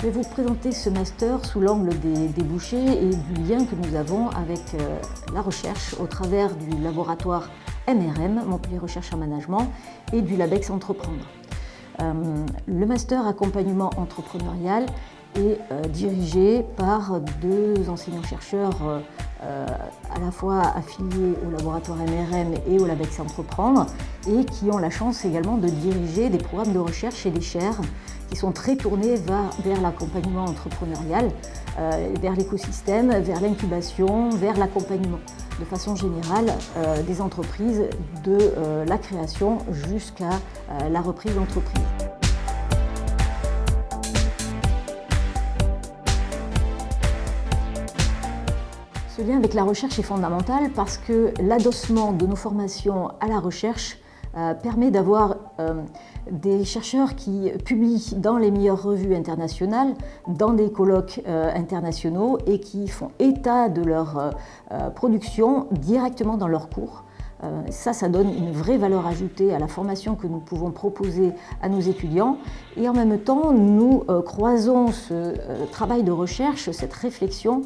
Je vais vous présenter ce master sous l'angle des débouchés et du lien que nous avons avec la recherche au travers du laboratoire MRM, Montpellier Recherche en Management, et du LabEx Entreprendre. Le master accompagnement entrepreneurial est dirigé par deux enseignants-chercheurs à la fois affiliés au laboratoire MRM et au LabEx Entreprendre et qui ont la chance également de diriger des programmes de recherche et des chaires qui sont très tournés vers l'accompagnement entrepreneurial, vers l'écosystème, vers l'incubation, vers l'accompagnement de façon générale des entreprises de la création jusqu'à la reprise d'entreprise. Ce lien avec la recherche est fondamental parce que l'adossement de nos formations à la recherche permet d'avoir des chercheurs qui publient dans les meilleures revues internationales, dans des colloques internationaux et qui font état de leur production directement dans leurs cours. Ça donne une vraie valeur ajoutée à la formation que nous pouvons proposer à nos étudiants et en même temps nous croisons ce travail de recherche, cette réflexion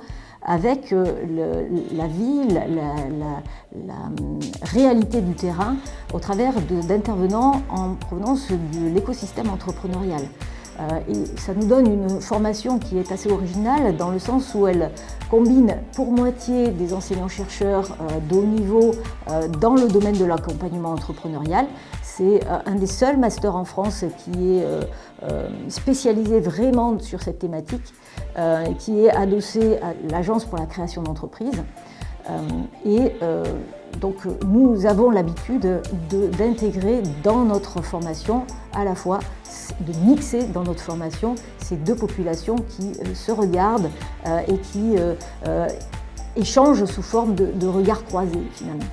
avec la vie, la réalité du terrain au travers d'intervenants en provenance de l'écosystème entrepreneurial. Et ça nous donne une formation qui est assez originale dans le sens où elle combine pour moitié des enseignants-chercheurs de haut niveau dans le domaine de l'accompagnement entrepreneurial. C'est un des seuls masters en France qui est spécialisé vraiment sur cette thématique, qui est adossé à l'Agence pour la création d'entreprises. Donc nous avons l'habitude d'intégrer dans notre formation, à la fois de mixer dans notre formation ces deux populations qui se regardent et qui échangent sous forme de regards croisés finalement.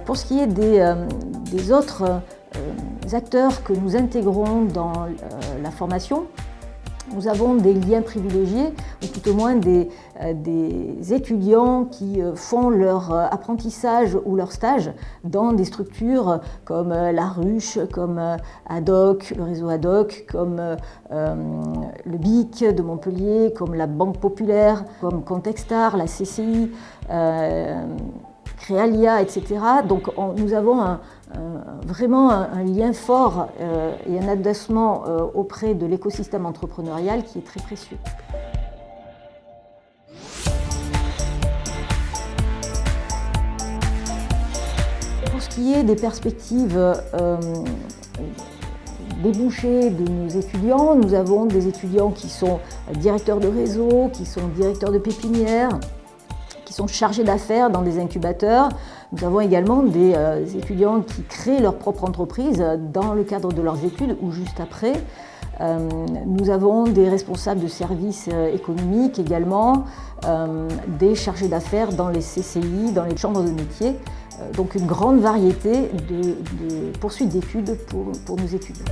Pour ce qui est des autres acteurs que nous intégrons dans la formation, nous avons des liens privilégiés, ou tout au moins des étudiants qui font leur apprentissage ou leur stage dans des structures comme la Ruche, comme ADOC, le réseau ADOC, comme le BIC de Montpellier, comme la Banque Populaire, comme Contextar, la CCI, Créalia, etc. Donc nous avons vraiment un lien fort et un adossement auprès de l'écosystème entrepreneurial qui est très précieux. Pour ce qui est des perspectives débouchés de nos étudiants, nous avons des étudiants qui sont directeurs de réseau, qui sont directeurs de pépinières, qui sont chargés d'affaires dans des incubateurs. Nous avons également des étudiants qui créent leur propre entreprise dans le cadre de leurs études ou juste après. Nous avons des responsables de services économiques également, des chargés d'affaires dans les CCI, dans les chambres de métiers. Donc une grande variété de poursuites d'études pour nos étudiants.